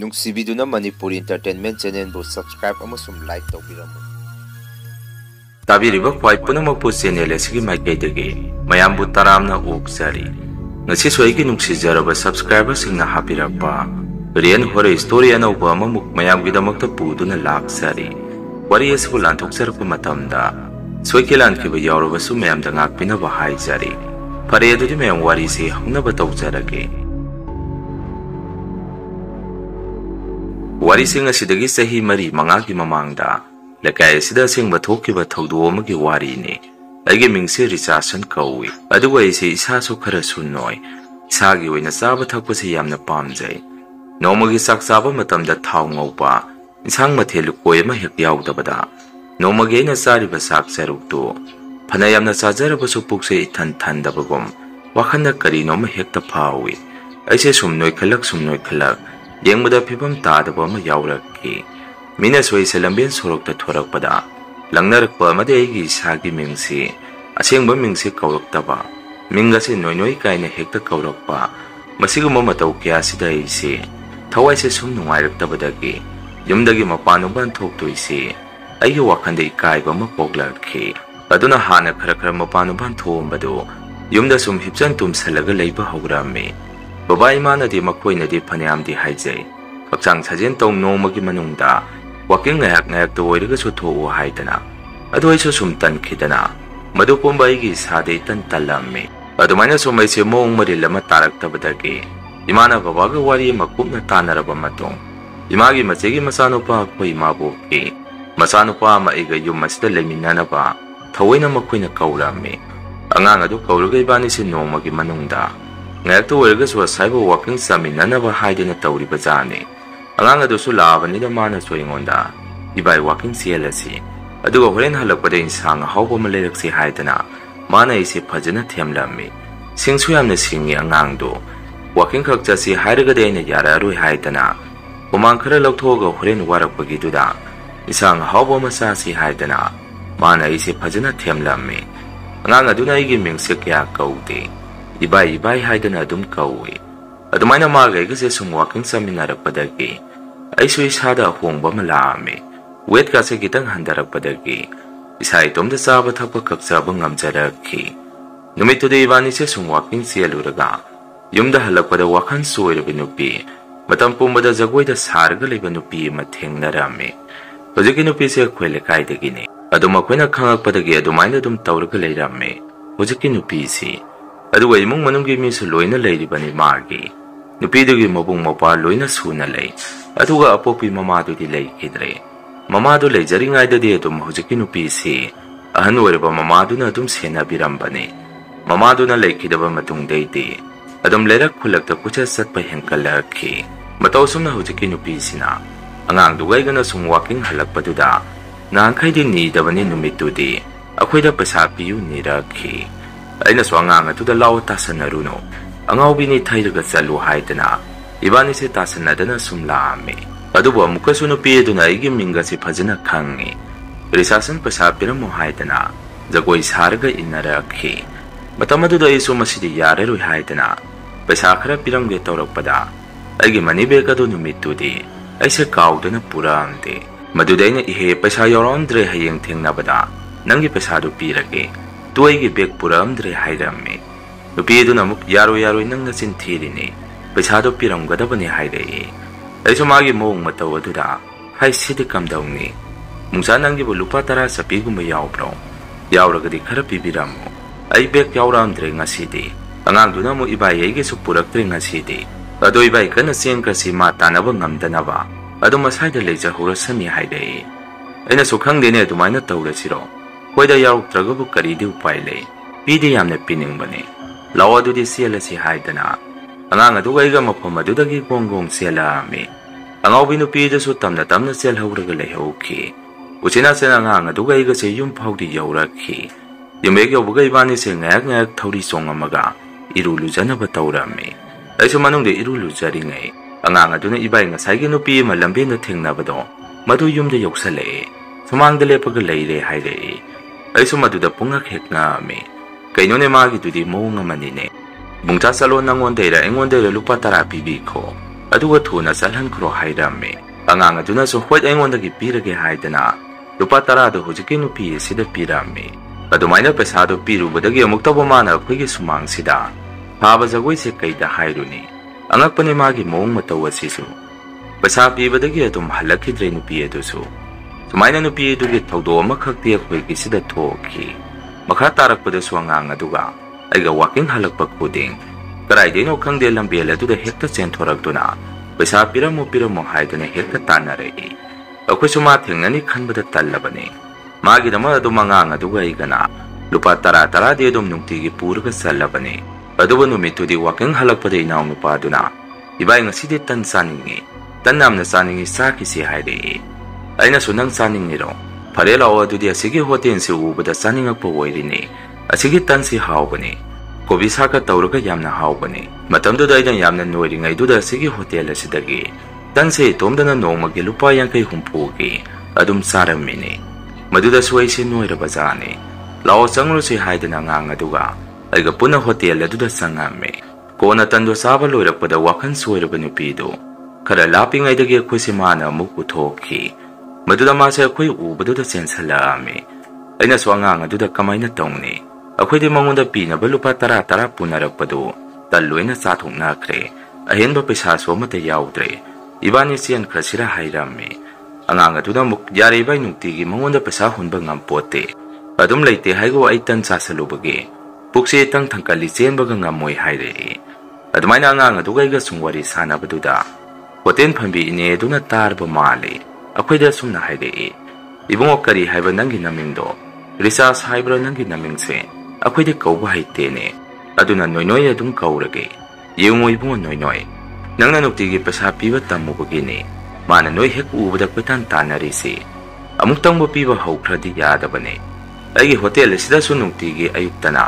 ꯅꯨꯡꯁꯤꯕꯤꯗꯨꯅ Manipur entertainment ꯆꯦꯅꯦꯜꯕꯨ subscribe ꯑꯃꯁꯨꯡ like ꯇꯧꯕꯤꯔꯝꯃꯨ꯫ ꯇꯥꯕꯤꯔꯤꯕ ꯈ꯭ꯋꯥꯏ ꯄꯨꯝꯅꯃꯛꯄꯨ ꯆꯦꯅꯦꯜ ꯑꯁꯤꯒꯤ ꯃꯥꯏꯀꯩꯗꯒꯤ ꯃꯌꯥꯝꯕꯨ ꯇꯔꯥꯝꯅ ꯑꯣꯛꯆꯔꯤ꯫ ꯉꯁꯤꯁꯨ ꯑꯩꯒꯤ ꯅꯨꯡꯁꯤꯖꯔꯕ ꯁꯕꯁꯀ꯭ꯔꯥꯏꯕꯔꯁꯤꯡꯅ ꯍꯥꯞꯄꯤꯔꯛꯄ ꯔꯤꯌꯦꯜ ꯍꯣꯔꯔ ꯁ꯭ꯇꯣꯔꯤ ꯑꯅꯧꯕ ꯑꯃꯃꯨꯛ ꯃꯌꯥꯝꯒꯤꯗꯃꯛꯇ ꯄꯨꯗꯨꯅ ꯂꯥꯛꯆꯔꯤ꯫ ꯋꯥꯔꯤ ꯑꯁꯤꯕꯨ ꯂꯥꯟꯊꯣꯛꯆꯔꯛꯄ ꯃꯇꯝꯗ ꯁꯣꯏꯈꯤ ꯂꯥꯟꯈꯤꯕ ꯌꯥꯎꯔꯕꯁꯨ ꯃꯌꯥꯝꯗ ꯉꯥꯛꯄꯤꯅꯕ ꯍꯥꯏꯖꯔꯤ꯫ ꯐꯔꯦ ꯑꯗꯨꯗꯤ ꯃꯌꯥꯝ ꯋꯥꯔꯤꯁꯤ ꯍꯧꯅꯕ ꯇꯧꯖꯔꯒꯦ꯫ ꯋꯥꯔꯤꯁꯤꯡ ꯑꯁꯤꯗꯒꯤ ꯆꯍꯤ 4-5ꯒꯤ ꯃꯃꯥꯡꯗ ꯂꯩꯀꯥꯏ ꯑꯁꯤꯗ ꯑꯁꯦꯡꯕ ꯊꯣꯛꯈꯤꯕ ꯊꯧꯗꯣꯛ ꯑꯃꯒꯤ ꯋꯥꯔꯤꯅꯤ꯫ ꯑꯩꯒꯤ ꯃꯤꯡꯁꯦ ꯔꯤꯆꯥꯔꯗꯁꯟ ꯀꯧꯏ, ꯑꯗꯨꯒ ꯑꯩꯁꯦ ꯏꯁꯥꯁꯨ ꯈꯔꯁꯨ ꯅꯣꯏ꯫ ꯏꯁꯥꯒꯤ ꯑꯣꯏꯅ ꯆꯥꯕ ꯊꯛꯄꯁꯤ ꯌꯥꯝꯅ ꯄꯥꯝꯖꯩ꯫ ꯅꯣꯡꯃꯒꯤ ꯆꯥꯛ ꯆꯥꯕ ꯃꯇꯝꯗ ꯊꯥꯎ ꯉꯧꯕ, ꯏꯟꯁꯥꯡ ꯃꯊꯦꯜ ꯂꯨꯀꯣꯏ ꯑꯃ ꯍꯦꯛ ꯌꯥꯎꯗꯕꯗ ꯅꯣꯡꯃꯒꯤ ꯑꯩꯅ ꯆꯥꯔꯤꯕ ꯆꯥꯛ ꯆꯔꯨꯛꯇꯨ ꯐꯅ ꯌꯥꯝꯅ ꯆꯥꯖꯔꯕꯁꯨ ꯄꯨꯛꯁꯦ ꯏꯊꯟ ꯊꯟꯗꯕꯒꯨꯝ ꯋꯥꯈꯜꯗ ꯀꯔꯤꯅꯣꯃ ꯍꯦꯛꯇ ꯐꯥꯎꯏ꯫ ꯑꯩꯁꯦ ꯁꯨꯝ ꯅꯣꯏꯈꯠꯂꯛ ꯌꯦꯡꯕꯗ ꯐꯤꯕꯝ ꯇꯥꯗꯕ ꯑꯃ ꯌꯥꯎꯔꯛꯈꯤ꯫ ꯃꯤꯅꯁꯨ ꯑꯩꯁꯦ ꯂꯝꯕꯦꯟ ꯁꯣꯔꯣꯛꯇ ꯊꯣꯔꯛꯄꯗ ꯂꯪꯅꯔꯛꯄ ꯑꯃꯗꯤ ꯑꯩꯒꯤ ꯏꯁꯥꯒꯤ ꯃꯤꯡꯁꯤ ꯑꯁꯦꯡꯕ ꯃꯤꯡꯁꯤ ꯀꯧꯔꯛꯇꯕ, ꯃꯤꯡ ꯑꯁꯤ ꯅꯣꯏ ꯀꯥꯏꯅ ꯍꯦꯛꯇ ꯀꯧꯔꯛꯄ, ꯃꯁꯤꯒꯨꯝꯕ ꯃꯇꯧ ꯀꯌꯥꯁꯤꯗ ꯑꯩꯁꯦ ꯊꯋꯥꯏꯁꯦ ꯁꯨꯝ ꯅꯨꯡꯉꯥꯏꯔꯛꯇꯕꯗꯒꯤ ꯌꯨꯝꯗꯒꯤ ꯃꯄꯥꯟ ꯊꯣꯛꯇꯣꯏꯁꯤ ꯑꯩꯒꯤ ꯋꯥꯈꯜꯗ ꯏꯀꯥꯏꯕ ꯑꯃ ꯄꯣꯛꯂꯛꯈꯤ꯫ ꯑꯗꯨꯅ ꯍꯥꯟꯅ ꯈꯔ ꯃꯄꯥꯟ ꯊꯣꯛꯑꯝꯕꯗꯨ ꯌꯨꯝꯗ ꯁꯨꯝ ꯍꯤꯞꯆꯟ ꯇꯨꯝꯁꯜꯂꯒ ꯂꯩꯕ ꯍꯧꯔꯝꯃꯤ꯫ ꯕꯕꯥ ꯏꯃꯥꯅꯗꯤ ꯃꯈꯣꯏꯅꯗꯤ ꯐꯅꯌꯥꯝꯗꯤ ꯍꯥꯏꯖꯩ, ꯍꯛꯆꯥꯡ ꯁꯥꯖꯦꯜ ꯇꯧ, ꯅꯣꯡꯃꯒꯤ ꯃꯅꯨꯡꯗ ꯋꯥꯀꯤꯡ ꯉꯥꯏꯍꯥꯛꯇ ꯑꯣꯏꯔꯒꯁꯨ ꯊꯣꯛꯎ ꯍꯥꯏꯗꯅ꯫ ꯑꯗꯨ ꯑꯩꯁꯨ ꯁꯨꯝ ꯇꯟꯈꯤꯗꯅ ꯃꯗꯨ ꯄꯨꯝꯕ ꯑꯩꯒꯤ ꯏꯁꯥꯗ ꯏꯇꯟ ꯇꯜꯂꯝꯃꯤ꯫ ꯑꯗꯨꯃꯥꯏꯅ ꯁꯨꯝ ꯑꯩꯁꯦ ꯃꯑꯣꯡ ꯃꯔꯤꯜ ꯑꯃ ꯇꯥꯔꯛꯇꯕꯗꯒꯤ ꯏꯃꯥꯅ ꯕꯕꯥꯒ ꯋꯥꯔꯤ ꯑꯃ ꯀꯨꯞꯅ ꯇꯥꯟꯅꯔꯕ ꯃꯇꯨꯡ ꯏꯃꯥꯒꯤ ꯃꯆꯦꯒꯤ ꯃꯆꯥꯅꯨꯄꯥ ꯑꯩꯈꯣꯏ ꯏꯃꯥꯕꯣꯛꯀꯤ ꯃꯆꯥꯅꯨꯄꯥ ꯑꯃ ꯑꯩꯒ ꯌꯨꯝ ꯑꯁꯤꯗ ꯂꯩꯃꯤꯟꯅꯅꯕ ꯊꯑꯣꯏꯅ ꯃꯈꯣꯏꯅ ꯀꯧꯔꯝꯃꯤ꯫ ꯑꯉꯥꯡ ꯑꯗꯨ ꯀꯧꯔꯒ ꯏꯕꯥꯅꯤꯁꯤ ꯅꯣꯡꯃꯒꯤ ꯃꯅꯨꯡꯗ ꯉꯥꯏꯍꯥꯛꯇ ꯑꯣꯏꯔꯒꯁꯨ ꯑꯁꯥꯏꯕ ꯋꯥꯀꯤꯡ ꯆꯥꯃꯤꯟꯅꯅꯕ ꯍꯥꯏꯗꯨꯅ ꯇꯧꯔꯤꯕꯖꯥꯠꯅꯤ꯫ ꯑꯉꯥꯡ ꯑꯗꯨꯁꯨ ꯂꯥꯛꯑꯕꯅꯤꯅ ꯃꯥꯅꯁꯨ ꯑꯩꯉꯣꯟꯗ "ꯏꯕꯥꯏ, ꯋꯥꯀꯤꯡ ꯆꯦꯜꯂꯁꯤ, ꯑꯗꯨꯒ ꯍꯣꯔꯦꯟ ꯍꯜꯂꯛꯄꯗ ꯏꯟꯁꯥꯡ ꯑꯍꯥꯎꯕ ꯑꯃ ꯂꯩꯔꯛꯁꯤ" ꯍꯥꯏꯗꯅ ꯃꯥꯅ ꯑꯩꯁꯦ ꯐꯖꯅ ꯊꯦꯝꯂꯝꯃꯤ꯫ ꯁꯤꯡꯁꯨ ꯌꯥꯝꯅ ꯁꯤꯡꯉꯤ ꯑꯉꯥꯡꯗꯣ꯫ ꯋꯥꯀꯤꯡ ꯈꯛ ꯆꯠꯁꯤ ꯍꯥꯏꯔꯒꯗꯤ ꯑꯩꯅ ꯌꯥꯔꯛꯑꯔꯣꯏ ꯍꯥꯏꯗꯅ ꯍꯨꯃꯥꯡ ꯈꯔ ꯂꯧꯊꯣꯛꯑꯒ ꯍꯣꯔꯦꯟ ꯋꯥꯔꯛꯄꯒꯤꯗꯨꯗ ꯏꯟꯁꯥꯡ ꯑꯍꯥꯎꯕ ꯑꯃ ꯆꯥꯁꯤ ꯍꯥꯏꯗꯅ ꯃꯥꯅ ꯑꯩꯁꯦ ꯐꯖꯅ ꯊꯦꯝꯂꯝꯃꯤ꯫ ꯑꯉꯥꯡ ꯑꯗꯨꯅ ꯑꯩꯒꯤ ꯃꯤꯡꯁꯦ ꯀꯌꯥ ꯀꯧꯗꯦ, ꯏꯕꯥꯏ ꯍꯥꯏꯗꯅ ꯑꯗꯨꯝ ꯀꯧꯏ꯫ ꯑꯗꯨꯃꯥꯏꯅ ꯃꯥꯒ ꯑꯩꯒꯁꯦ ꯁꯨꯝ ꯋꯥꯀꯤꯡ ꯆꯠꯃꯤꯟꯅꯔꯛꯄꯗꯒꯤ ꯑꯩꯁꯨ ꯏꯁꯥꯗ ꯑꯍꯣꯡꯕ ꯑꯃ ꯂꯥꯛꯑꯝꯃꯤ꯫ ꯋꯦꯠꯀꯥꯁꯦ ꯈꯤꯇꯪ ꯍꯟꯊꯔꯛꯄꯗꯒꯤ ꯏꯁꯥ ꯏꯇꯣꯝꯇ ꯆꯥꯕ ꯊꯛꯄ ꯈꯛ ꯆꯥꯕ ꯉꯝꯖꯔꯛꯈꯤ꯫ ꯅꯨꯃꯤꯠꯇꯨꯗ ꯏꯕꯥꯅꯤꯁꯦ ꯁꯨꯝ ꯋꯥꯀꯤꯡ ꯆꯦꯜꯂꯨꯔꯒ ꯌꯨꯝꯗ ꯍꯜꯂꯛꯄꯗ ꯋꯥꯈꯜ ꯆꯣꯏꯔꯕ ꯅꯨꯄꯤ, ꯃꯇꯝ ꯄꯨꯝꯕꯗ ꯖꯒꯣꯏꯗ ꯁꯥꯔꯒ ꯂꯩꯕ ꯅꯨꯄꯤ ꯑꯃ ꯊꯦꯡꯅꯔꯝꯃꯤ꯫ ꯍꯧꯖꯤꯛꯀꯤ ꯅꯨꯄꯤꯁꯦ ꯑꯩꯈꯣꯏ ꯂꯩꯀꯥꯏꯗꯒꯤꯅꯤ꯫ ꯑꯗꯨ ꯃꯈꯣꯏꯅ ꯈꯪꯉꯛꯄꯗꯒꯤ ꯑꯗꯨꯃꯥꯏꯅ ꯑꯗꯨꯝ ꯇꯧꯔꯒ ꯂꯩꯔꯝꯃꯤ ꯍꯧꯖꯤꯛꯀꯤ ꯅꯨꯄꯤꯁꯤ꯫ ꯑꯗꯨꯒ ꯏꯃꯨꯡ ꯃꯅꯨꯡꯒꯤ ꯃꯤꯁꯨ ꯂꯣꯏꯅ ꯂꯩꯔꯤꯕꯅꯤ ꯃꯥꯒꯤ꯫ ꯅꯨꯄꯤꯗꯨꯒꯤ ꯃꯕꯨꯡ ꯃꯧꯄ꯭ꯋꯥ ꯂꯣꯏꯅ ꯁꯨꯅ ꯂꯩ, ꯑꯗꯨꯒ ꯑꯄꯣꯛꯄꯤ ꯃꯃꯥꯗꯨꯗꯤ ꯂꯩꯈꯤꯗ꯭ꯔꯦ꯫ ꯃꯃꯥꯗꯨ ꯂꯩꯖꯔꯤꯉꯩꯗꯗꯤ ꯑꯗꯨꯝ ꯍꯧꯖꯤꯛꯀꯤ ꯅꯨꯄꯤꯁꯤ ꯑꯍꯟ ꯑꯣꯏꯔꯕ ꯃꯃꯥꯗꯨꯅ ꯑꯗꯨꯝ ꯁꯦꯟꯅꯕꯤꯔꯝꯕꯅꯤ꯫ ꯃꯃꯥꯗꯨꯅ ꯂꯩꯈꯤꯗꯕ ꯃꯇꯨꯡꯗꯩꯗꯤ ꯑꯗꯨꯝ ꯂꯩꯔꯛ ꯈꯨꯜꯂꯛꯇ ꯀꯣꯏꯆꯠ ꯆꯠꯄ ꯍꯦꯟꯒꯠꯂꯛꯈꯤ꯫ ꯃꯇꯧ ꯑꯁꯨꯝꯅ ꯍꯧꯖꯤꯛꯀꯤ ꯅꯨꯄꯤꯁꯤꯅ ꯑꯉꯥꯡꯗꯨꯒ ꯑꯩꯒꯅ ꯁꯨꯝ ꯋꯥꯀꯤꯡ ꯍꯜꯂꯛꯄꯗꯨꯗ ꯅꯍꯥꯟꯈꯩꯗꯤ ꯅꯤꯗꯕꯅꯤ, ꯅꯨꯃꯤꯠꯇꯨꯗꯤ ꯑꯩꯈꯣꯏꯗ ꯄꯩꯁꯥ ꯄꯤꯌꯨ ꯅꯤꯔꯛꯈꯤ꯫ ꯑꯩꯅꯁꯨ ꯑꯉꯥꯡ ꯑꯗꯨꯗ "ꯂꯥꯎ ꯇꯥꯁꯟꯅꯔꯨꯅꯨ, ꯑꯉꯥꯎꯕꯤꯅꯤ, ꯊꯩꯔꯒ ꯆꯠꯂꯨ" ꯍꯥꯏꯗꯅ ꯏꯕꯥꯅꯤꯁꯦ ꯇꯥꯁꯟꯅꯗꯅ ꯁꯨꯝ ꯂꯥꯛꯑꯝꯃꯤ꯫ ꯑꯗꯨꯕꯨ ꯑꯃꯨꯛꯀꯁꯨ ꯅꯨꯄꯤ ꯑꯗꯨꯅ ꯑꯩꯒꯤ ꯃꯤꯡꯒꯁꯤ ꯐꯖꯅ ꯈꯪꯉꯤ꯫ ꯔꯤꯆꯥꯔꯗꯁꯟ ꯄꯩꯁꯥ ꯄꯤꯔꯝꯃꯨ ꯍꯥꯏꯗꯅ ꯖꯒꯣꯏ ꯁꯥꯔꯒ ꯏꯟꯅꯔꯛꯈꯤ꯫ ꯃꯇꯝ ꯑꯗꯨꯗ ꯑꯩꯁꯨ ꯃꯁꯤꯗꯤ ꯌꯥꯔꯔꯣꯏ ꯍꯥꯏꯗꯅ ꯄꯩꯁꯥ ꯈꯔ ꯄꯤꯔꯝꯒꯦ ꯇꯧꯔꯛꯄꯗ ꯑꯩꯒꯤ ꯃꯅꯤ ꯕꯦꯒ ꯑꯗꯨ ꯅꯨꯃꯤꯠꯇꯨꯗꯤ ꯑꯩꯁꯦ ꯀꯥꯎꯗꯅ ꯄꯨꯔꯛꯑꯝꯗꯦ꯫ ꯃꯗꯨꯗ ꯑꯩꯅ "ꯏꯍꯦ, ꯄꯩꯁꯥ ꯌꯥꯎꯔꯝꯗ꯭ꯔꯦ, ꯍꯌꯦꯡ ꯊꯦꯡꯅꯕꯗ ꯅꯪꯒꯤ ꯄꯩꯁꯥꯗꯨ ꯄꯤꯔꯒꯦ, ꯇꯨ ꯑꯩꯒꯤ ꯕꯦꯒ ꯄꯨꯔꯛꯑꯝꯗ꯭ꯔꯦ" ꯍꯥꯏꯔꯝꯃꯤ꯫ ꯅꯨꯄꯤ ꯑꯗꯨꯅ ꯑꯃꯨꯛ "ꯌꯥꯔꯣꯏ, ꯅꯪ ꯅꯆꯤꯟ ꯊꯤꯔꯤꯅꯤ, ꯄꯩꯁꯥꯗꯨ ꯄꯤꯔꯝꯒꯗꯕꯅꯤ" ꯍꯥꯏꯔꯛꯏ꯫ ꯑꯩꯁꯨ ꯃꯥꯒꯤ ꯃꯑꯣꯡ ꯃꯇꯧ ꯑꯗꯨꯗ "ꯍꯥꯏ, ꯁꯤꯗꯤ ꯀꯝꯗꯧꯅꯤ? ꯃꯨꯡꯆꯥ, ꯅꯪꯒꯤꯕꯨ ꯂꯨꯄꯥ 10 ꯆꯞꯄꯤꯒꯨꯝꯕ ꯌꯥꯎꯕ꯭ꯔꯣ? ꯌꯥꯎꯔꯒꯗꯤ ꯈꯔ ꯄꯤꯕꯤꯔꯝꯃꯨ, ꯑꯩ ꯕꯦꯒ ꯌꯥꯎꯔꯛꯑꯝꯗ꯭ꯔꯦ ꯉꯁꯤꯗꯤ." ꯑꯉꯥꯡꯗꯨꯅ ꯑꯃꯨꯛ "ꯏꯕꯥꯏ, ꯑꯩꯒꯤꯁꯨ ꯄꯨꯔꯛꯇ꯭ꯔꯦ ꯉꯁꯤꯗꯤ, ꯑꯗꯣ ꯏꯕꯥꯏ ꯀꯟꯅ ꯆꯦꯟꯈ꯭ꯔꯁꯤ, ꯃꯥ ꯇꯥꯟꯅꯕ ꯉꯝꯗꯅꯕ, ꯑꯗꯨꯝ ꯃꯁꯥꯏꯗ ꯂꯩꯖꯍꯧꯔꯁꯅꯤ" ꯍꯥꯏꯔꯛꯏ꯫ ꯑꯩꯅꯁꯨ "ꯈꯪꯗꯦꯅꯦ, ꯑꯗꯨꯃꯥꯏꯅ ꯇꯧꯔꯁꯤꯔꯣ? ꯍꯣꯏꯗ, ꯌꯥꯎꯔꯛꯇ꯭ꯔꯒꯕꯨ ꯀꯔꯤꯗꯤ ꯎꯄꯥꯏ ꯂꯩ, ꯄꯤꯗꯤ ꯌꯥꯝꯅ ꯄꯤꯅꯤꯡꯕꯅꯤ, ꯂꯥꯛꯑꯣ ꯑꯗꯨꯗꯤ ꯆꯦꯜꯂꯁꯤ" ꯍꯥꯏꯗꯅ ꯑꯉꯥꯡ ꯑꯗꯨꯒ ꯑꯩꯒ ꯃꯐꯝ ꯑꯗꯨꯗꯒꯤ ꯒꯣꯡ ꯆꯦꯜꯂꯛꯑꯝꯃꯤ꯫ ꯑꯉꯥꯎꯕꯤ ꯅꯨꯄꯤꯗꯨꯁꯨ ꯇꯞꯅ ꯆꯦꯜꯍꯧꯔꯒ ꯂꯩꯍꯧꯈꯤ꯫ ꯎꯆꯤꯟ ꯑꯉꯥꯡ ꯑꯗꯨꯒ ꯑꯩꯒꯁꯦ ꯌꯨꯝ ꯐꯥꯎꯗꯤ ꯌꯧꯔꯛꯈꯤ꯫ ꯌꯨꯝ ꯍꯦꯛ ꯌꯧꯕꯒ ꯏꯕꯥꯅꯤꯁꯦ ꯉꯥꯏꯍꯥꯛ ꯊꯧꯔꯤ ꯆꯣꯡꯉꯝꯃꯒ ꯏꯔꯨ ꯂꯨꯖꯅꯕ ꯇꯧꯔꯝꯃꯤ꯫ ꯑꯩꯁꯨ ꯃꯅꯨꯡꯗ ꯏꯔꯨ ꯂꯨꯖꯔꯤꯉꯩ ꯑꯉꯥꯡ ꯑꯗꯨꯅ "ꯏꯕꯥꯏ, ꯉꯁꯥꯏꯒꯤ ꯅꯨꯄꯤ ꯑꯃ ꯂꯝꯕꯦꯟꯗ ꯊꯦꯡꯅꯕꯗꯣ, ꯃꯗꯨ ꯌꯨꯝꯗ ꯌꯧꯁꯜꯂꯛꯑꯦ, ꯁꯨꯃꯥꯡꯗ ꯂꯦꯞꯄꯒ ꯂꯩꯔꯦ" ꯍꯥꯏꯔꯛꯏ꯫ ꯑꯩꯁꯨ ꯃꯗꯨꯗ ꯄꯨꯡꯉꯛ ꯍꯦꯛ ꯉꯛꯑꯝꯃꯤ꯫ ꯀꯩꯅꯣꯅꯦ, ꯃꯥꯒꯤꯗꯨꯗꯤ ꯃꯑꯣꯡ ꯑꯃꯅꯤꯅꯦ, "ꯕꯨꯡꯆꯥ, ꯆꯠꯂꯣ, ꯅꯪꯉꯣꯟꯗꯩꯔ ꯑꯩꯉꯣꯟꯗꯩꯔ ꯂꯨꯄꯥ 10 ꯄꯤꯕꯤꯈꯣ, aduga thuna salhankro hairame angang aduna so hoi aingonda gi pirage haidana lupa 10 do hujiki nupi sida pirame adumaina pesa do pirubadagi amukta mana khoi gi sumang sida phaba jagoi se kaida hairuni angakpane magi mong mataw asisu pesa pibadagi adum halakidre nupi adusu sumaina nupi du gi thawdo amakhakti khoi gi sida thoki makha tarakpada suangang aduga aiga walking halakpa khuding karai deno khangde lambel aduda hekta chen thorakduna pesa piramo haiduna hekta tanare akhoi suma thengnani khanbada tallabane magi dama adu mangang aduga igana lupa 10 de dum nungti gi purga sallabane aduba numitu di walking halakpada inaw nupa aduna ibai ngaside tan saningi tan namna saningi saki si haide aina sunang saningi ro phare law adudi asigi hotel se ubada saningakpa oirini asigi tan si haubane kobi saka tawraga yamna haubane matamdu da aina yamna noiringai duda asigi hotel asidagi tan se tomdana nongmagi lupa yankai humpugi adum saramini maduda suwaisi noira bazane law changru se haidana ngang aduga aiga puna hotel aduda sangame kona tando saba loirakpada wakhan soiraba nupidu khara lapingai dagi akhoi se mana amuk puthoki maduda mase akhoi ubaduda chensalame aina swangang aduda kamaina tongni akhoi de mangonda pinaba lupa 10 punarakpadu talloina chathoknakre ahenba pesa somata yaudre ibani sian krasira hairame angang aduda muk yaribai nukti gi mangonda pesa hunba ngampote adum leite haigo aitan chasalubagi pukse tang thangkali chenbaga ngamoi haire adumaina angang aduga iga sungwari sanabaduda hotel phambi ine duna tarba male akhoi da sumna haire ibungo kari haiba nangi namingdo risas haibra nangi namingse akhoi de kauba haitene aduna noinoi adum kaurage yengo ibungo noinoi nangna nukti gi pesa piba tamubagini mana noi hek ubada kwetan tanarisi amuktang bo piba haukradi yadabane aigi hotel sida su nukti gi ayuktana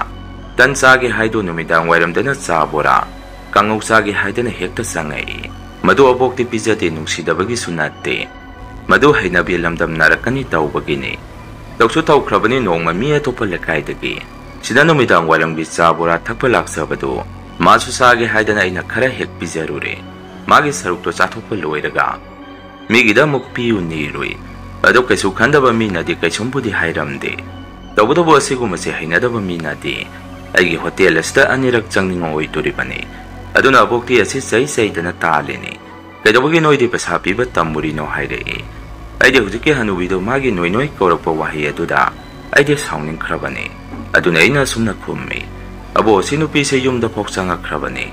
tan sage haido numidang wairamdana sabora kangau sage haidana hekta sangai madu abokti pizate nungsidabagi sunate madu hainabi lamdam narakani tawbagini tawsu tawkrabani nongma mi atopa lekaidagi sida numidang wairamgi sabora thakpa laksabadu masu sage haidana aina khara hek pizarure magi sarukto chathopa loiraga migida mukpiu nirui adu kaisu khandaba mi nadi kaisumpudi hairamde tawbudabu asigumase hainadaba mi nadi aigi hotel asta anirak changningo oitoribani aduna abokti asi sai dana taleni kaidobugi noidi pesa piba tamurino haire aide hujike hanubido magi noinoi korokpa wahi aduda aide saungning khrabani aduna ina sumna khummi abo sinupi se yumda phokchanga khrabani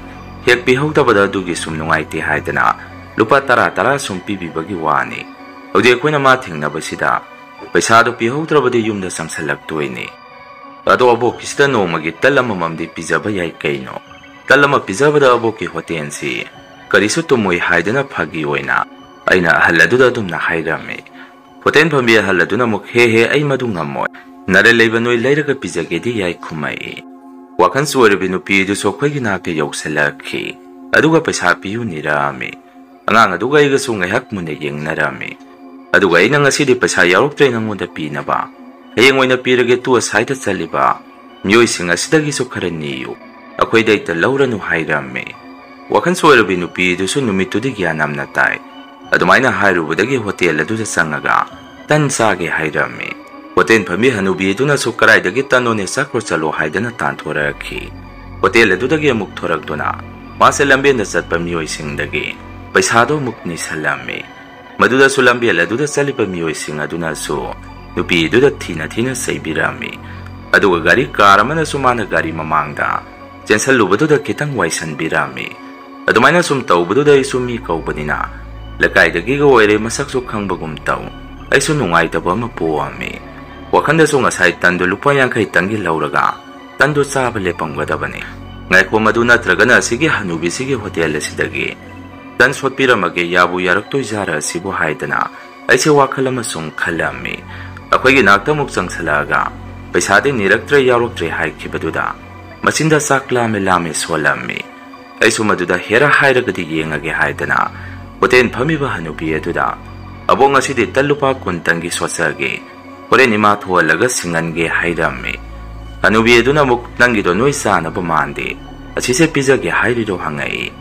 hek bihautabada dugi sumnungai te haidana lupa 10 sumpi bibagi wani ode koina ma thingnabasida pesa do pihautrabadi yumda samsalak toini ado aboki sida nomagi talama mamdi pizaba yai kaino talama pizabada aboki hotensi karisu tumoi haidana phagi oina aina haladuda dumna hairame hoten phambi haladuna muk he ai madu ngamoy nare leibanoi leiraga pizagedi yai khumai wakhan suwarabi nupi du sokhoi gi nakte yausalakhi aduga pesa piyu nirame angang aduga iga sungai hak munde yengnarame aduga ina ngasidi pesa yaroktre nangonda pinaba hayeng oina pirage tu asaita chaliba myoi singa sidagi so kharaniyu akhoi daita lauranu hairame wakhan soirabi nupi du su numitu di gyanam na tai adumaina hairubudagi hotel adu sangaga tan sage hairame hotel phami hanubi duna su karai dagi tanone sakro chalo haidana tanthoraki hotel adu dagi amuk thorakduna mase lambe na chatpa myoi singdagi paisa do mukni salame maduda su lambe adu da chalipa myoi singa duna su nupi duda thina saibirami aduga gari karamana sumana gari mamangda chensalubadu kitang waisan birami adumaina sum tawbudu da isumi kaubanina lakai dagi ga oire masak su khangbagum taw aisu nungai taba ma poami wakhanda su ngasai tandu lupa yankai tangi lauraga tandu chaba lepangwadabani ngai ko madu natragana sigi hanubi sigi hotel asidagi tan sotpiramage yabu yaraktoi jara sibu haidana aise wakhalama sung khalami akhoi gi nakta muk changsalaga paisa de niraktre yaroktre haikibaduda masinda sakla me lame solami aisu maduda hera hairagadi yengage haidana hotel phamiba hanubi aduda abong asidi tallupa kuntangi sosage horen ima thualaga singange hairame hanubi aduna muk nangi do noi sana ba mande asise pizage hairiro hangai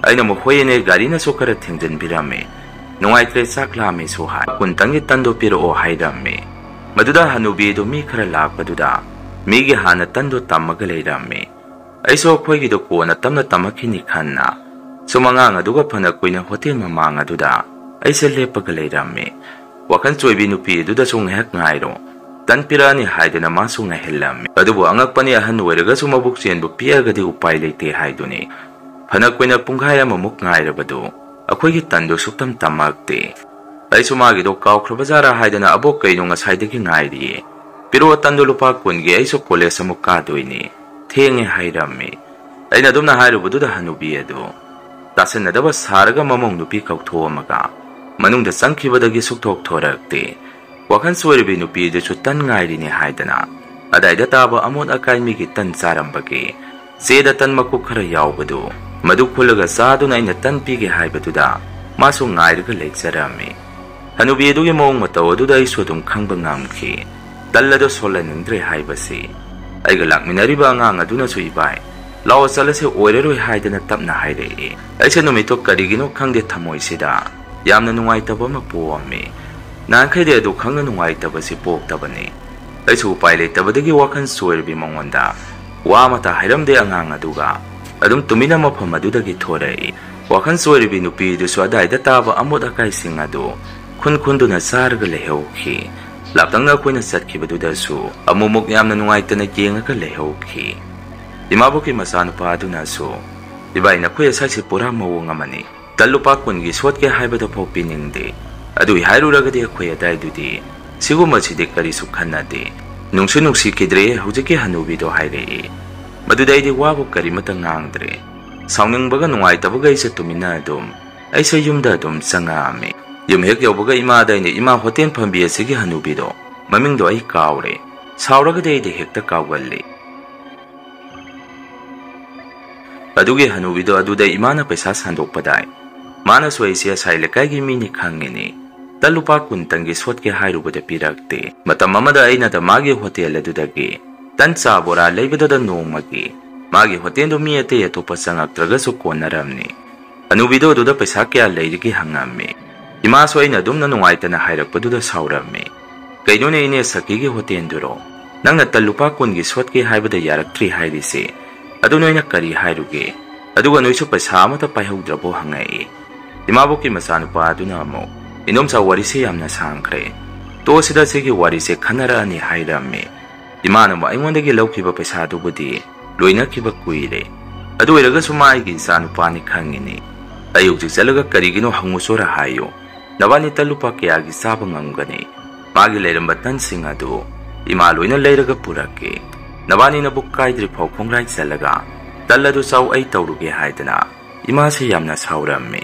aina mo hoyene gari na so kara thengjan birame nungai tre saklame so hai kuntangi tando piro o hairame maduda hanubi do mi khara lakpaduda mi gi hana tando tamaga leirame aiso khoi gi do ko na tamna tamakhini khanna sumanga aduga phana koina hotel mamang aduda aise lepaga leirame wakan choibi nupi duda sung hek ngairo tan pirani haidena masung na hellam adubu angak pani ahan weraga sumabuk chen bu piaga di upai leite haiduni phana koina punghaya mamuk ngairabadu akhoi gi tando suktam tamakte ai sumagi do kaw khrbazara haidena abok kaino nga saide gi ngairi piro tando lupa kungi aiso college amuk ka doini thenge hairamme aina dumna hairubudu da hanubi adu tasen daba sarga mamong nupi kautho amaga manungda sangkhibadagi sukthok thorakte wakan soiribi nupi de chutan ngairi ni haidana adaida taba amon akai mi gi tan sarambage seda tan makku khara yawbadu madu khulaga saduna ina tan pige haibaduda masu ngairga lekjarame hanubi du gi mong mataw duda isodum khangba ngamki dallado solanindre haibasi aiga lakminariba ngang aduna suibai law salase oireroi haidana tapna haire aise numito karigino khangde thamoi sida yamna nungai taba ma poame nan khaide du khangna nungai taba si pok tabani aisu upai le tabadagi wakan soirbi mongonda wa mata hairamde angang aduga adum tumina mafam adudagi thorai wakan soirbi nupi du swadai da taba amod akai singadu khunduna sarga lehauki laptangna koina satkhibaduda su amumuk yamna nungai tana jenga lehauki imabuki masanupa aduna su ibaina khoya saisi pura mawong amani tallupa kungi sotke haibada pho piningde adu hairuragadi khoya daidudi siguma sidi kari su khannade nungsi kidre hujike hanubi do haire madudaidi wabu kari mata ngangdre sauningbaga nungai tabaga isa tumina dum aisa yumda dum sangame yum hek yobaga ima daine ima hotel phambi asigi hanubi do maming do ai kaure sauragade de hekta kawgalli adugi hanubi do aduda imana paisa sandok padai mana soisia sailekai gi mini khangeni talupa kuntangi sotke hairubuda pirakte matam amada aina da magi hotel adudagi tancha bora leibada nomagi magi hotel do mi ate atopa sangaktraga su konaramni hanubi do aduda paisa kya leirigi hangamme ima soina dumna nungaitana hairakpaduda sauramme kainone ine sakigi hotel duro nangna talupa kungi sotke haibada yaraktri hairise adu noina kari hairuge aduga noisu paisa amata paihaudrabo hangai imabuki masanupa aduna amo inomsa warise yamna sangkre to sida sigi warise khanara ani hairamme imana mo aingondagi laukiba paisa dubudi loina kiba kuire adu iraga sumai gi sanupa ni khangini ayuk jalaga karigino hangusora hayo nabani talupa kya gi sabangamgani magi leiramba tansing adu ima loina leiraga purake nabani na bukai phau khongrai chalaga talladu sau ai tawruge haidana ima se yamna sauramme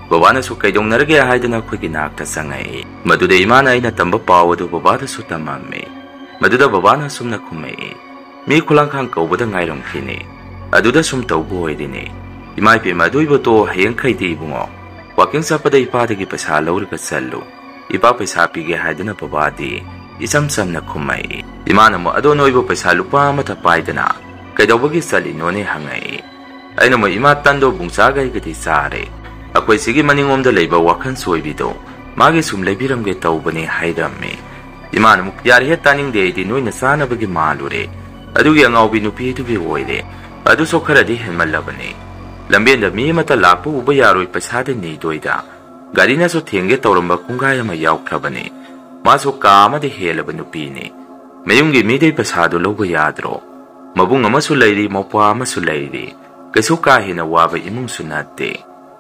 babana su kaidong narge haidana khogi nakta sangai madude imana ina tamba pawadu babada su tamamme maduda babana sumna khumai mi khulangkhang kawbada ngairam khine aduda sum tawbo oidine imai pe maduibo to hayang khaidi bungo waking sapada ipadagi paisa lawrga sallu ipa paisa pige haidana babadi isam samna khumai imana mo ado noibo paisa lupa mata paidana kaidawbagi sali none hangai aina mo ima tando bungsa gai gati sare akoi sigi maningomda leiba wakan soibido magi sum leibiramge tawbani hairamme imana muk yari he taning de di noina sana bagi malure adugi angaubi nupi dubi oire adu sokharadi henmallabani lambenda mi mata lapu uba yaroi pasade ni doida garina so thenge tawramba kungaya ma yaukrabani maso kama de helaba nupini mayungi midei pasado logo yadro mabung amasu leiri mopwa amasu leiri kesu ka hina waba imung sunate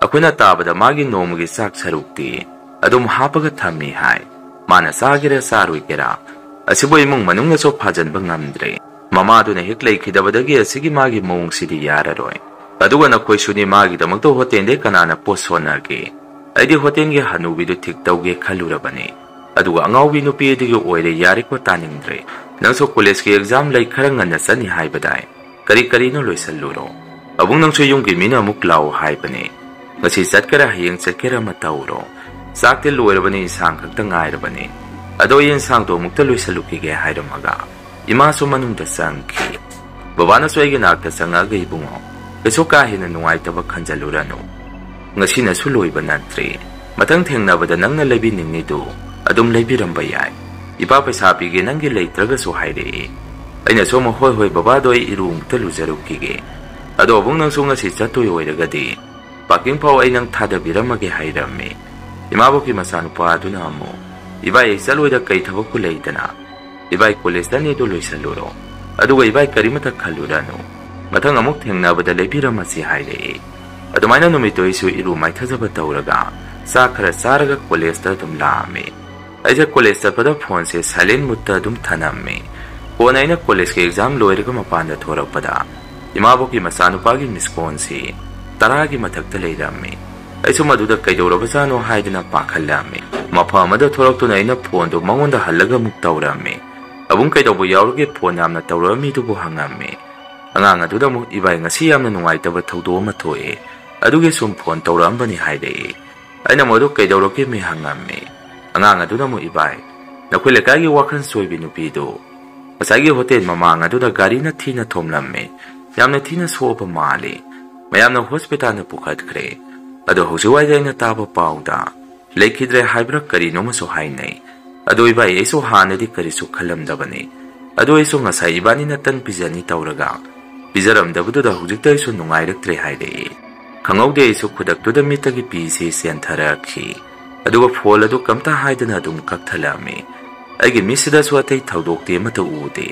akuna tabada magi nomgi sak sarukti adum hapaga thammi hai mana sagira saruigera asibo imung manunga so phajan bangamdre mama du na hiklei khidabadagi asigi magi mong sidi yararoi aduga na khoi suni magi damakto hotel de kanana posona ge aidi hotel ge hanubi du thik tawge khalurabani aduga angaubi nupi digi oire yari ko taningdre nangso college ke exam lai kharanga na sani haibadai kari no loisalluro abung nangso yunggi mina muklaw haibane ngasi satkara hayeng satkara matauro sakte loirabani sang khakta ngairabani ado yen sang do mukta loisaluki ge hairamaga ima so manung da sangki babana soige nakta sanga ge ibungo kaisu ka hena nungaitaba khanjaluranu ngasina su loiba natri matang thengnabada nangna lebiningidu adum lebiramba yai ipa paisa pige nangi leitraga su haire aina soma hoi hoi baba doi irung talujarukige ado bung nang sunga si chatoi oiragadi parking pau ai nang thada biramage hairame imaboki masanu pa aduna amo ibai exaloida kai thabaku leidana ibai college dani do loisaluro aduga ibai karimata khaluranu mathang amuk thengnabada lebiramasi haire adumaina numito isu iru maithajaba tauraga sa khara saraga college da dum laame aija college da pada phone se silent mutta dum thanamme kona ina college ke exam loiraga mapanda thorakpada imaboki masanu pagi miskon si taragi mathakta leirame aisu maduda kaidorabasano haidina pakhallame mafa amada thoraktuna ina phone do mangonda hallaga muk taurame abung kaidobu yaurge phone yamna taurami dubu hangame angang aduda mu ibai ngasi yamna nungaitaba thaudo ma thoe aduge sum phone taurambani haide aina modu kaidoroke me hangame angang aduda mu ibai nakhoi lekagi wakhan soibi nupido asagi hotel mamang aduda gari na thina thomlamme yamna thina soba male mayamna hospital na pukhatkre ado hosuwai jaina taba pauda lekhidre haibra kari noma so hainai ado ibai eso hanadi kari su khalamdabane ado eso ngasai ibani na tan pizani tauraga pijaram dabudu da hujikta isu nungairaktre haide khangaude isu khudaktuda mitagi pisi sentharakhi aduga phol adu kamta haidana dum kakthalame aigi misida swatai thaudokte mata ude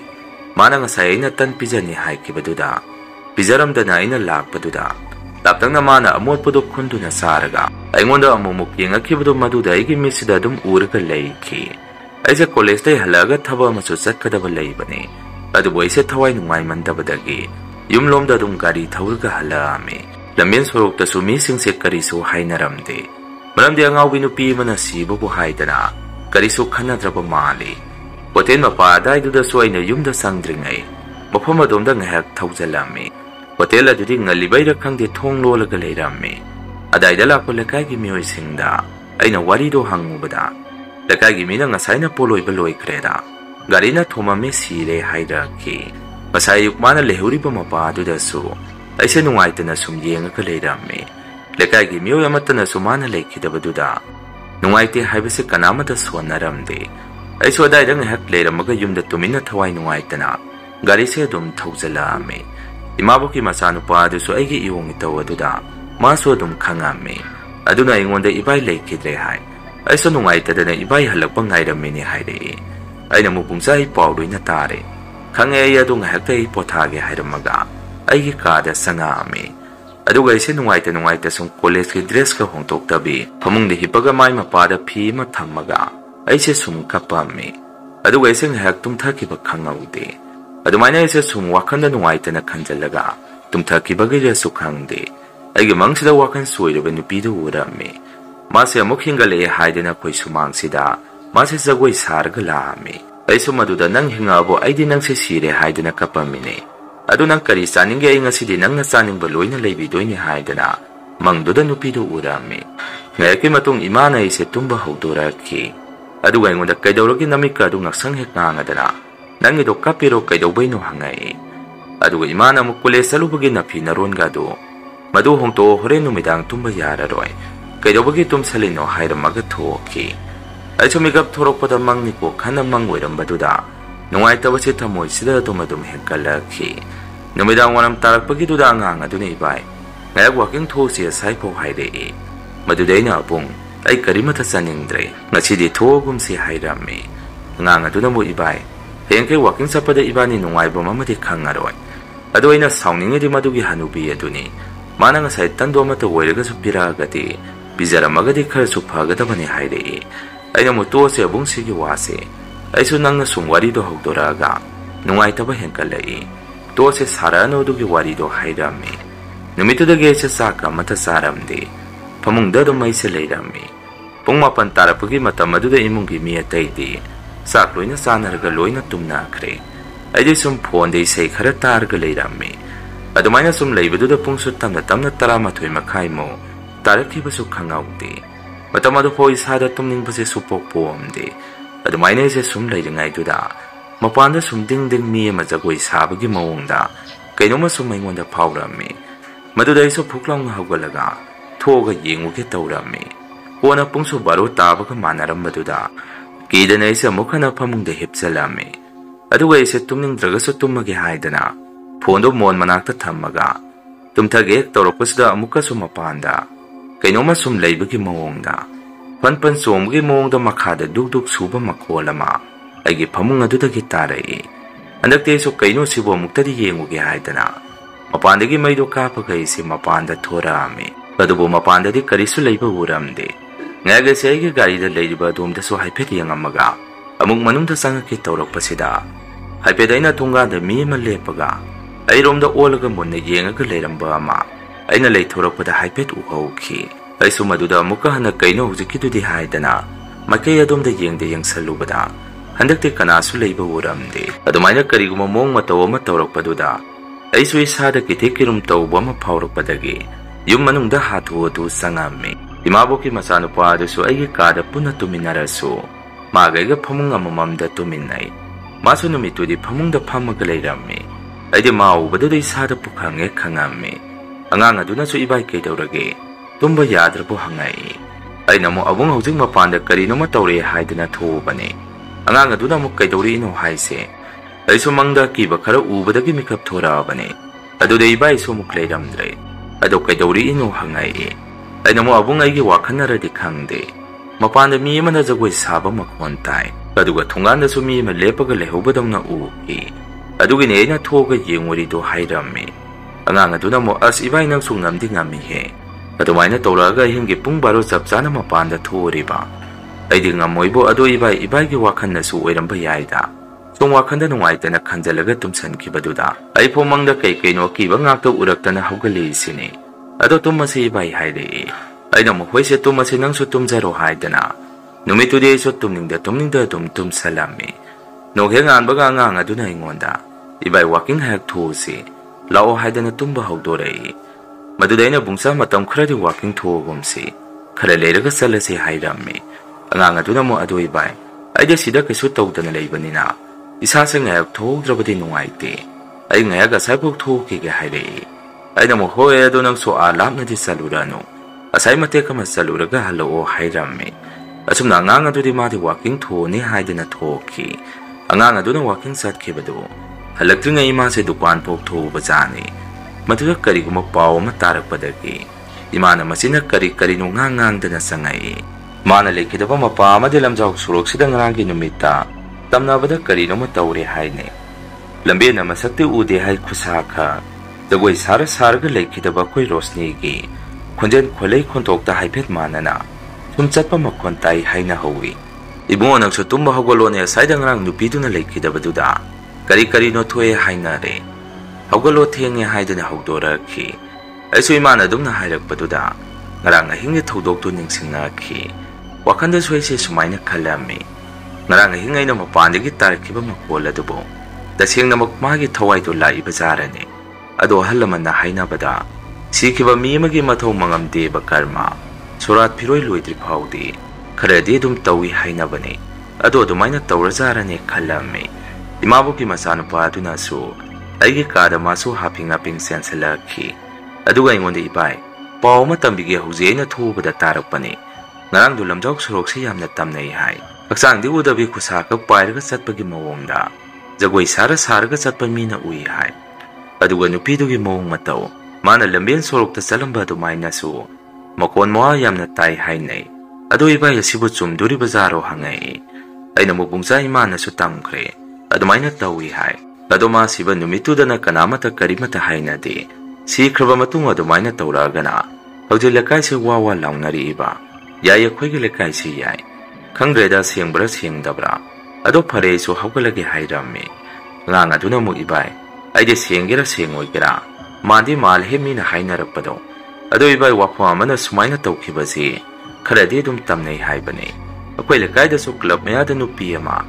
mana ngasai na tan pizani haikibaduda pijaram dana ina lakpaduda laptangna mana amotpadu khunduna saraga aingonda amumuk yengakibadu maduda aigi misida dum urga leikhi aisa college dai halaga thaba masu chatkadaba leibane adu boise thawai nungai mandabadagi yumlomda dum gari thawurga halame lamien sorokta sumi singse karisu hainaramde maramde angaubi nupi mana sibubu haidana karisu khanadraba mali hotel mapa daiduda suaina yumda sangdringai mafam adomda ngahak thaujalame hotel adudi ngalibaira khangde thong lolaga leirame adaida lakpa lekai mioi singda aina warido hangubada lekai mina ngasaina poloiba loikreda garina thomame sire haidaki masai yukmana lehuriba mapa aduda su aise nungaitana sum yenga leirame lekai mioi amatana sumana lekhidabaduda nungaite haibase kanamata sonaramde aiso adaida ngahak leiramaga yumda tumina thawai nungaitana gari se dum thaujalame imaboki masanupa adusu aigi iwongi tawaduda maso dum khangame aduna ingonda ibai lekhidre hai aiso nungaitadana ibai halakpa ngairamene haire aina mupungsai pawdoina tare khange adu ngahaktai pothage hairamaga aigi kada sangame aduga ise nungaita sum college ke dress ka hongtoktabi phamungde hipaga mai mapada phi ma thammaga aise sum kapame aduga ise ngahak tumthakiba khangaude adumaina ise sum wakhanda nungaitana khanjalaga tumthakibaga jesu khangde aigi mangsida wakhan soiraba nupidu urame mase amuk hingale haidena khoi sumangsida mase jagoi sarga lame aisu maduda nang hingabo aidi nang se sire haidena kapamine adu nang kari saninge ai ngasidi nang na saningba loina leibidoini haidena mangduda nupidu urame ngayaki matung imana ise tumba haudorakhi aduga ingonda kaidorogi namika adu ngaksang hek ngangadana nangi do kapiro kaidobaino hangai aduga imana mukule salubagi napi naron gado madu hongto hore numidang tumba yararoi kaidobagi tum salino hairamaga thoki aiso migap thorokpada mangniko khana mangoirambaduda nungaitabase thamoi sida tumadum hekkalakhi numidang waram tarakpagi duda angang aduna ibai ngayak walking thosi saipo haire madudaina apung ai karimata saningdre ngachidi thogum si hairame ngang aduna mo ibai hengke walking sapada ibani nungaiba mamadi khangaroi adoina sauningedi madugi hanubi aduni mana ngasai tando mata oiraga supiragati bijaramagadi khar suphagadabani haire aina mutose abung sigi wase aisu nangna sungwari do hogdoraga nungaitaba henkalai tose sarano dugi wari do hairame numitudage se saka mata saramde pamungda do maise leirame pungmapan tarapagi mata maduda imungi mi ataidi sak loina sanarga loina tumnakre aidi sum phone dei sei khara targa leirame adumaina sum leibaduda pungsu tamna taramathoi makhai mo tarakhiba su khangaude matamadu phoi sada tumning base supok pomde adumaina se sum leiringai duda mapanda sum ding mi ma jagoi sabagi mawongda kainoma sum maingonda phawrame Madura iso phuklong hawgalaga thoga yenguge tawrami. Kona pungsu baro tabaga manaram maduda kidana isa mukhana phamungda hipsalami. Aduga isa tumningdragasu tummage haidana phondo mon manakta thammaga tumthage tawrapasda amukasu mapanda kainoma sum leibagi mawongda panpan somgi mawongda makhada dukduk suba makolama aigi phamung adudagi tarai. Andakte so kaino sibo muktadi yenguge haidana mapandagi maido kapaga isi mapanda thorami. Adubu mapandadi karisu leiba uramde. Ngaga se aigi garida leiba adumda so haipet yangamaga amuk manungda sangaki tawrapasida haipet aina tungada mi ama lepaga airomda olaga munna yengaga leiramba ama aina leithorakpada haipet uhauki. Aisu maduda amuka hana kaino hujikidudi haidana makai adumda yengde yangsalubada handakte kanasu leiba uramde. Adumaina kariguma mong mataw ama tawrakpaduda aisu isada kitikirum tawba ama phawrakpadagi yum manungda hathu adu sangami. Imaboki masanupa adusu aigi kada puna tuminarasu magaiga phamung amamamda tuminai. Masu numitudi phamungda phammaga leirami. Aidi maubadudi isada pukhange khangami. Angang adunasu ibai kaidawrage tumba yadrabu hangai. Aina mo abung hojik mapanda karinoma tawre haidana thobani. Angang aduna mo kaidawri ino haise aisu mangda kiba khara ubadagi mikap thorabani. Aduda ibai so muk leiramdre ado kaidawri ino hangai. Aina mo abung aigi wakhanaradi khangde mapanda mi amana jagoi saba makhon tai aduga thunganda su mi ama lepaga lehobadamna uki adugini aina thoga yengori do hairami. Angang aduna mo as ibai nang su ngamdi ngami he adumaina tawraga hingi pung baro chapchana mapanda thoriba aidi ngamoibo ado ibai gi wakhanna su oiramba yaida sung wakhanda nungaitana khanjalaga tumsankibaduda ai phomangda kaino kiba ngakta uraktana hawgali sini ado tumase ibai haide aina mo hoise tumase nangsu tumjaro haidana numitudi so tumningda tumsalami noghe nganbaga ngang aduna ingonda ibai walking hack thosi lao haidana tumba hawdorei madudaina bungsa matam khradi walking thogumsi khara leiraga salase hairami. Angang aduna mo ado ibai aida sida kesu tawdana leibanina isa se ngayak thogdrabadi nungaite ai ngayaga saibuk thoki ge hairei. Aina mo hoe ado nang so alam na di salurano asai mate kama saluraga halo o hairami. Asumna angang ado di mati walking thoni haidana thoki angang ado na walking sat kibado halakri nga ima se dukan pok thoba jani maduga kariguma paw matarakpadagi imana masina kari no ngang dana sangai. Mana lekidaba mapa amadi lamjaw suroksida ngangi numita tamnabada karino matawre haine lambe na masakti ude hai khusaka dagoi sara sarga lekidaba koi rosni gi khunjen kholei khontokta haipet manana tumchatpa makhon tai haina howi. Ibungo nang su tumba hogolone saida ngrang nupiduna lekidaba duda kari no thoe haina re hogolo thenge haidana hogdora ki aisu imana dumna hairakpaduda ngarang hingi thodok tu ningsingna ki wakanda soise sumaina khalami. Ngarang hingai na mapandagi tarkiba makola dubo dasing na makmagi thawai do lai bazarani ado halaman na haina bada sikiba mi magi mathaw mangamde ba karma surat phiroi loidri phawdi kharadi dum tawi haina bani ado dumaina tawrazarani khalami. Imabuki masanupa aduna su aigi kada masu hapinga ping sensalaki aduga ingonde ibai paw matambige hujena thubada tarakpani. Ngarang du lamjok surokse yamna tamnai hai aksang di udabi khusaka pairaga chatpagi mawongda jagoi sarga chatpa mina ui hai aduga nupidugi mawong mataw mana lamben sorokta chalamba dumaina su makon moa yamna tai hainai adu ibai asibu chumduri bazaro hangai aina mubungsa imana su tamkre adumaina tawi hai aduma siba numitudana kanamata karimata hainade sikraba matung adumaina tawragana hawje lakai se wawa laungnari iba yaya khoige lekai se yai khangreda sengbra sengdabra ado phare so hawgalage hairami. Ngang aduna mo ibai aide sengera sengoigera mandi mal hemina hainarakpado ado ibai wakwa amana sumaina tawkhibasi kharadi dum tamnei haibane. Akoi lekai da so club maya da nupi ama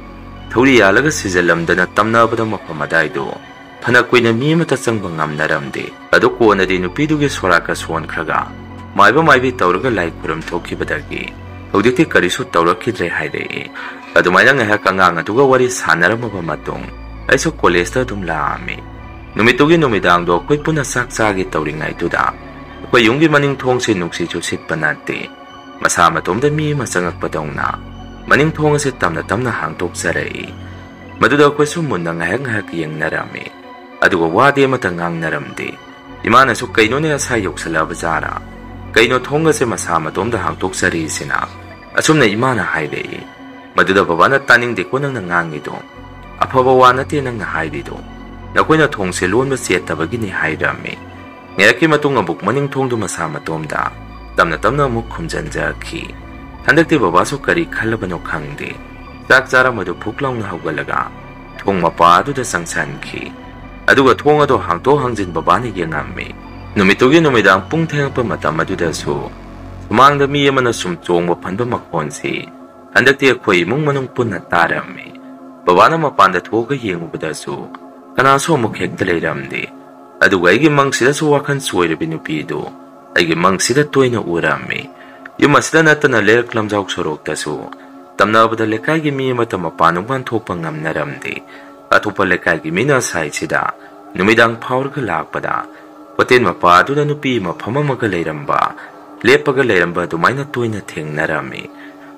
thori yalaga sijalamdana tamnabada mafamadaido phana koina mi mata changba ngamnaramde ado kona de nupi duge soraka son khraga maibi tawraga lai kuram thokibadagi hawdikti karisu tawrakidre haire adumaina ngaha kangang aduga wari sanaramaba matung aiso college ta dum laami Numitugi numidangdo ako'y punasak sagi tawringay tuda. Ako'y yunggi maning thong si nuksi chusit panati. Masama tomda mi masangak patong na. Maning thong si tamna hangtok saray. Maduda ako'y sumun na ngahag yang narami. Aduga wadi matangang naramdi. Imana su kaino na sayok sa labazara. Kaino thong si masama tomda hangtok saray sina. Asum na imana hayday. Maduda babana taning di ko nang nangangito. Apabawa natin ang nahay dito. Nakoy na thong silon ba siya tabagi ni Hayrami. Ngayaki matung abuk maning thong dumasama tomda. Tamna muk kumjanjaki. Handak ti babaso kari kalabano kangdi. Sakzara madu puklaw na hawgalaga. Thong mapado da sangsanki. Aduga thong ado hangto hangjin babani yangami. Numitugi numidang pungtayang pamata maduda su. Sumangda miya man na sumtong mapanba makonsi. Handak ti akoy mong manong pun na tarami. Babana mapanda thuga yengubada su. Kanaso mo hekta layramdi. Aduga aigi mangsida su wakan suwayra binupido. Aigi mangsida toy na urami. Yung masida nata na lerak lamjawak surok su. Tamna bada lekay gimi mata mapanong man thopang ngam naramdi. At upa lekay gimi na say sida. Numidang power ka lakpada. Patin mapado na nupi mapamamaga layramba. Lepaga layramba dumay na toy na ting narami.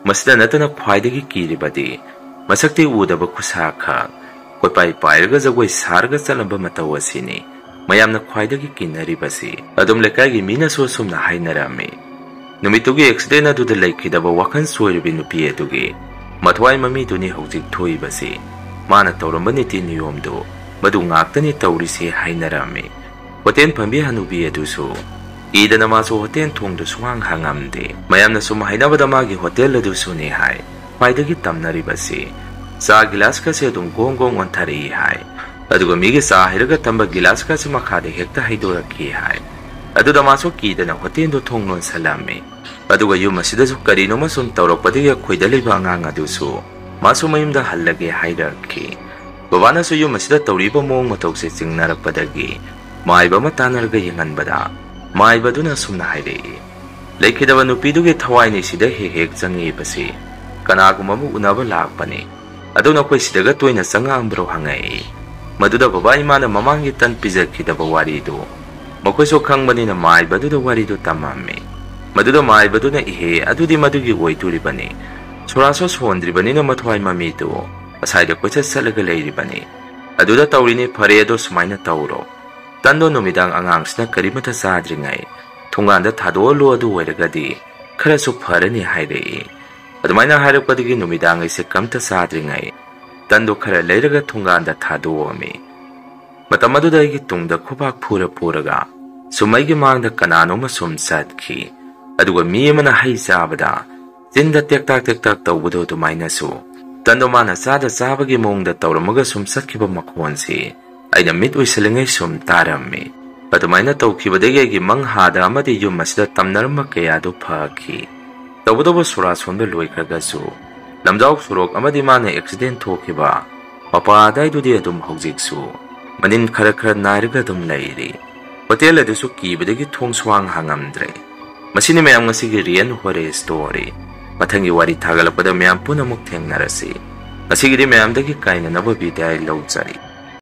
Masida nata na kwaidagi kiribadi. Masakti udaba kusaka. Koy pay-payraga zagway sarga salamba matawa sini. Mayam na kwaidagi kinaribasi. Adum lekay mina susum na hay narami. Numitugi eksde na dudalay kidaba wakan suwari binupiye dugi. Matway mamito ni haujik tuwi basi. Mana tauramba ni tiniyomdo. Madu ngakta ni taurisi hay narami. Hoten pambihan ubiye duso. Ida na maso hoten tungdo suwang hangamdi. Mayam na sumahay na badamagi hotel la duso ni hay. Kwaidagi tam naribasi. Sa gilas kasi adong gong ontari hay. Aduga migi sa hiraga tamba gilas kasi makade hekta haidora ki hay. Aduda maso kita na hotendo tongnon salami. Aduga yung masida su karino masun tawrak patiga kuidali ba nga duso. Maso mayimda halage haidar ki. Babana su yung masida tawriba mong matawsi sing narak padagi. Maayba matanarga yangan bada. Maayba duna sumna haidai. Laikidaba nupidugi thawai ni sida hek zangi basi. Kanagumamu unaba lakpani. Aduna koy sidaga toy na sanga ang bro hangay. Maduda baba imana mamangi tan pizak kitaba warido. Makoy sokhang bani na maay baduda warido tamami. Maduda maay baduda ihe adudi madugi woy turi bani. Suraso sondri bani na matway mamito. Asayda koy sa salaga layri bani. Aduda tawri ni paredo sumay na tawro. Tando numidang angangs na karimata sadri ngay. Tunganda tadolo adu wairagadi. Karaso para ni hayday. Adumay na harap padigi numidang ay kamta sadri ngay. Tando kara layraga tunganda taduwami. Matamado da tungda kubak pura-puraga. Sumay gimangda kanano masumsad ki. Aduga miya man na hay sabada. Zinda tiktak tawudo dumay na su. Tando man na sada sabagi mong da tawramaga sumsat kiba makuwansi. Ay na mitway salingay sumtarami. Patumay na taw kibadagay gimang hada amadi yung masda tamnarma kayado paki. Tawudo suras honda loy kagasu. Lamjawak surok amadi mana accident hokiba. Papaday do di adum haujiksu. Manin kara nairiga dum layri. Hotel adusu kibadagi thong swang hangamdre. Masini mayam ngasigi riyan hore story. Matangi wari tagalapada mayam punamuk teng narasi. Masigiri mayam dagi kaina nababiday lawjari.